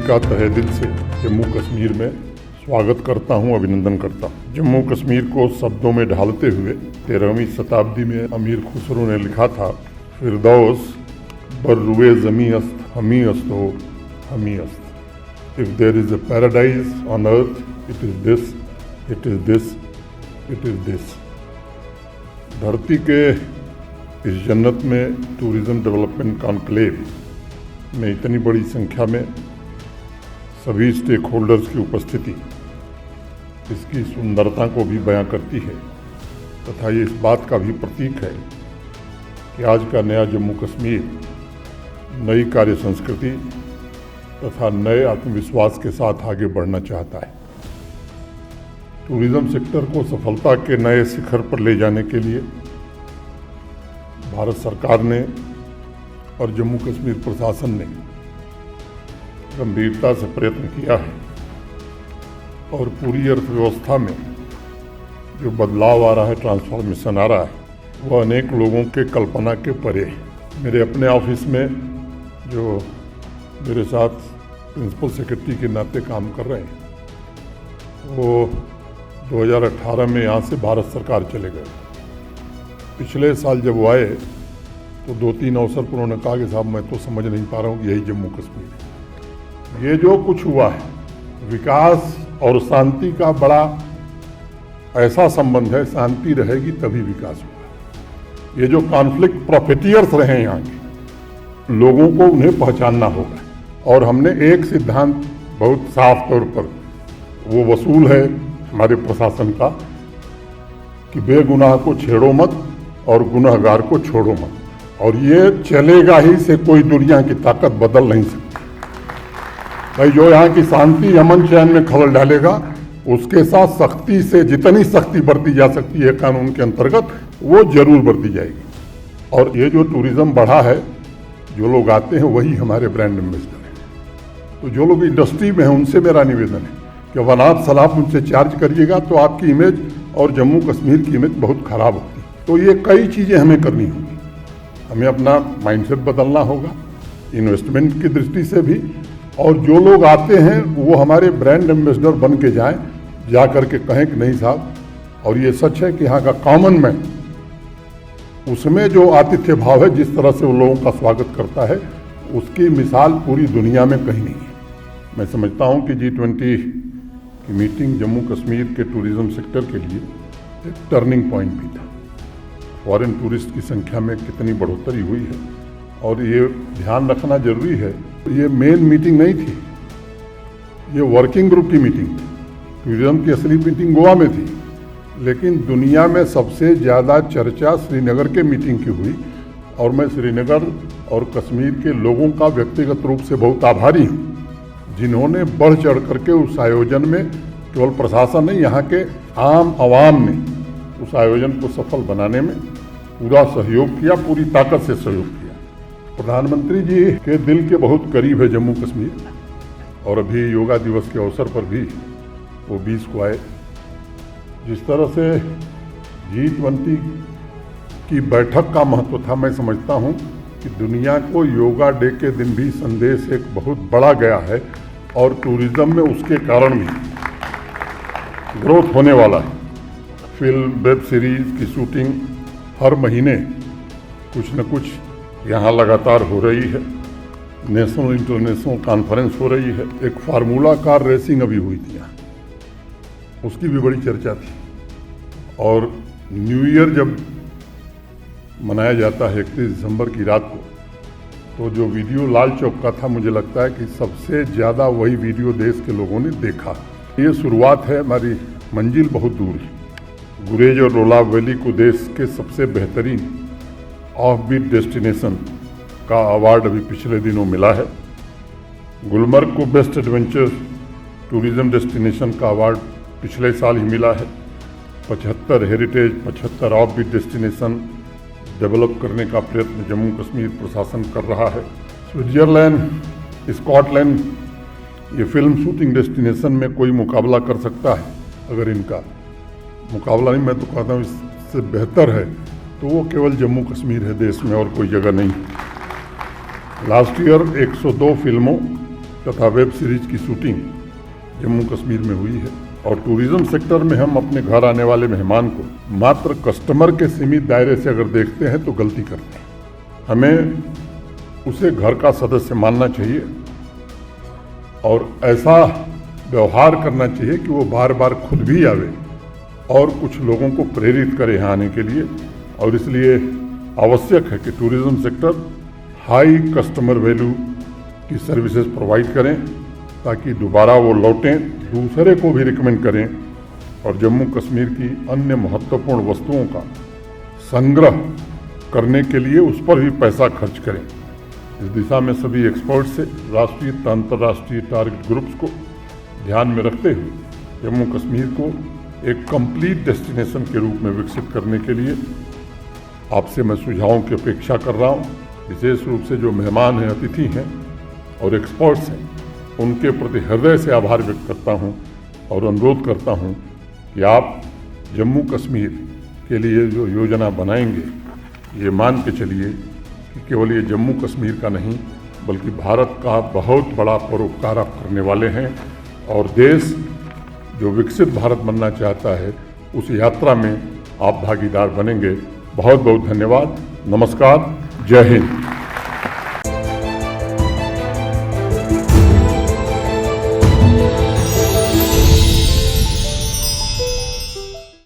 का तहे दिल से जम्मू कश्मीर में स्वागत करता हूं, अभिनंदन करता हूं। जम्मू कश्मीर को शब्दों में ढालते हुए 13वीं शताब्दी में अमीर खुसरो ने लिखा था, फिरदौस बर्रुए ज़मी अस्त हमी अस्त हो हमी अस्त। If there is a paradise on earth it is this, it is this, it is this. धरती के इस जन्नत में टूरिज्म डेवलपमेंट कॉन्क्लेव में इतनी बड़ी संख्या में सभी स्टेक होल्डर्स की उपस्थिति इसकी सुंदरता को भी बयां करती है तथा ये इस बात का भी प्रतीक है कि आज का नया जम्मू कश्मीर नई कार्य संस्कृति तथा नए आत्मविश्वास के साथ आगे बढ़ना चाहता है। टूरिज्म सेक्टर को सफलता के नए शिखर पर ले जाने के लिए भारत सरकार ने और जम्मू कश्मीर प्रशासन ने गंभीरता से प्रयत्न किया है और पूरी अर्थव्यवस्था में जो बदलाव आ रहा है, ट्रांसफॉर्मेशन आ रहा है, वह अनेक लोगों के कल्पना के परे है। मेरे अपने ऑफिस में जो मेरे साथ प्रिंसिपल सेक्रेटरी के नाते काम कर रहे हैं, वो 2018 में यहाँ से भारत सरकार चले गए। पिछले साल जब वो आए तो 2-3 अवसर पर उन्होंने कहा कि साहब मैं तो समझ नहीं पा रहा हूँ कि यही जम्मू कश्मीर है। ये जो कुछ हुआ है, विकास और शांति का बड़ा ऐसा संबंध है, शांति रहेगी तभी विकास होगा। ये जो कॉन्फ्लिक्ट प्रॉफिटियर्स रहे यहाँ के लोगों को, उन्हें पहचानना होगा और हमने एक सिद्धांत बहुत साफ तौर पर वो वसूल है हमारे प्रशासन का कि बेगुनाह को छेड़ो मत और गुनहगार को छोड़ो मत, और ये चलेगा ही से कोई दुनिया की ताकत बदल नहीं सकती। भाई जो यहाँ की शांति अमन चैन में खलल डालेगा उसके साथ सख्ती से जितनी सख्ती बरती जा सकती है कानून के अंतर्गत वो जरूर बरती जाएगी। और ये जो टूरिज्म बढ़ा है, जो लोग आते हैं वही हमारे ब्रांड एम्बेसडर हैं। तो जो लोग इंडस्ट्री में हैं उनसे मेरा निवेदन है कि वनात सलाफ उनसे चार्ज करिएगा तो आपकी इमेज और जम्मू कश्मीर की इमेज बहुत खराब होती है। तो ये कई चीज़ें हमें करनी होंगी। हमें अपना माइंडसेट बदलना होगा इन्वेस्टमेंट की दृष्टि से भी, और जो लोग आते हैं वो हमारे ब्रांड एम्बेसडर बन के जाएं, जा कर के कहें कि नहीं साहब, और ये सच है कि यहाँ का कॉमन मैन, उसमें जो आतिथ्य भाव है, जिस तरह से वो लोगों का स्वागत करता है, उसकी मिसाल पूरी दुनिया में कहीं नहीं है। मैं समझता हूँ कि G20 की मीटिंग जम्मू कश्मीर के टूरिज्म सेक्टर के लिए एक टर्निंग पॉइंट भी था। फॉरेन टूरिस्ट की संख्या में कितनी बढ़ोतरी हुई है और ये ध्यान रखना जरूरी है, ये मेन मीटिंग नहीं थी, ये वर्किंग ग्रुप की मीटिंग थी। टूरिज्म की असली मीटिंग गोवा में थी, लेकिन दुनिया में सबसे ज़्यादा चर्चा श्रीनगर के मीटिंग की हुई और मैं श्रीनगर और कश्मीर के लोगों का व्यक्तिगत रूप से बहुत आभारी हूँ, जिन्होंने बढ़ चढ़ करके उस आयोजन में, केवल प्रशासन नहीं, यहाँ के आम आवाम ने उस आयोजन को सफल बनाने में पूरा सहयोग किया, पूरी ताकत से सहयोग किया। प्रधानमंत्री जी के दिल के बहुत करीब है जम्मू कश्मीर, और अभी योगा दिवस के अवसर पर भी वो 20 को आए। जिस तरह से G20 की बैठक का महत्व था, मैं समझता हूँ कि दुनिया को योगा डे के दिन भी संदेश एक बहुत बड़ा गया है और टूरिज्म में उसके कारण भी ग्रोथ होने वाला है। फिल्म, वेब सीरीज़ की शूटिंग हर महीने कुछ न कुछ यहाँ लगातार हो रही है। नेशनल इंटरनेशनल कॉन्फ्रेंस हो रही है। एक फार्मूला कार रेसिंग अभी हुई थी यहाँ, उसकी भी बड़ी चर्चा थी। और न्यू ईयर जब मनाया जाता है 31 दिसंबर की रात को, तो जो वीडियो लाल चौक का था, मुझे लगता है कि सबसे ज़्यादा वही वीडियो देश के लोगों ने देखा। ये शुरुआत है, हमारी मंजिल बहुत दूर है। गुरेज और रोलाब वैली को देश के सबसे बेहतरीन ऑफ-बीट डेस्टिनेशन का अवार्ड अभी पिछले दिनों मिला है। गुलमर्ग को बेस्ट एडवेंचर टूरिज्म डेस्टिनेशन का अवार्ड पिछले साल ही मिला है। 75 हेरिटेज, 75 ऑफ-बीट डेस्टिनेशन डेवलप करने का प्रयत्न जम्मू कश्मीर प्रशासन कर रहा है। स्विट्जरलैंड, स्कॉटलैंड, ये फिल्म शूटिंग डेस्टिनेशन में कोई मुकाबला कर सकता है? अगर इनका मुकाबला नहीं, मैं तो कहता हूँ इससे बेहतर है, तो वो केवल जम्मू कश्मीर है देश में, और कोई जगह नहीं। लास्ट ईयर 102 फिल्मों तथा वेब सीरीज की शूटिंग जम्मू कश्मीर में हुई है। और टूरिज्म सेक्टर में हम अपने घर आने वाले मेहमान को मात्र कस्टमर के सीमित दायरे से अगर देखते हैं तो गलती करते हैं। हमें उसे घर का सदस्य मानना चाहिए और ऐसा व्यवहार करना चाहिए कि वो बार बार खुद भी आवे और कुछ लोगों को प्रेरित करे यहाँ आने के लिए। और इसलिए आवश्यक है कि tourism sector high customer value की सर्विसेज प्रोवाइड करें ताकि दोबारा वो लौटें, दूसरे को भी रिकमेंड करें और जम्मू कश्मीर की अन्य महत्वपूर्ण वस्तुओं का संग्रह करने के लिए उस पर भी पैसा खर्च करें। इस दिशा में सभी एक्सपर्ट से राष्ट्रीय तथा अंतर्राष्ट्रीय टारगेट ग्रुप्स को ध्यान में रखते हुए जम्मू कश्मीर को एक कंप्लीट डेस्टिनेशन के रूप में विकसित करने के लिए आपसे मैं सुझावों की अपेक्षा कर रहा हूँ। विशेष रूप से जो मेहमान हैं, अतिथि हैं और एक्सपर्ट्स हैं, उनके प्रति हृदय से आभार व्यक्त करता हूँ और अनुरोध करता हूँ कि आप जम्मू कश्मीर के लिए जो योजना बनाएंगे, ये मान के चलिए कि केवल ये जम्मू कश्मीर का नहीं बल्कि भारत का बहुत बड़ा परोपकार आप करने वाले हैं और देश जो विकसित भारत बनना चाहता है उस यात्रा में आप भागीदार बनेंगे। बहुत बहुत धन्यवाद। नमस्कार। जय हिंद।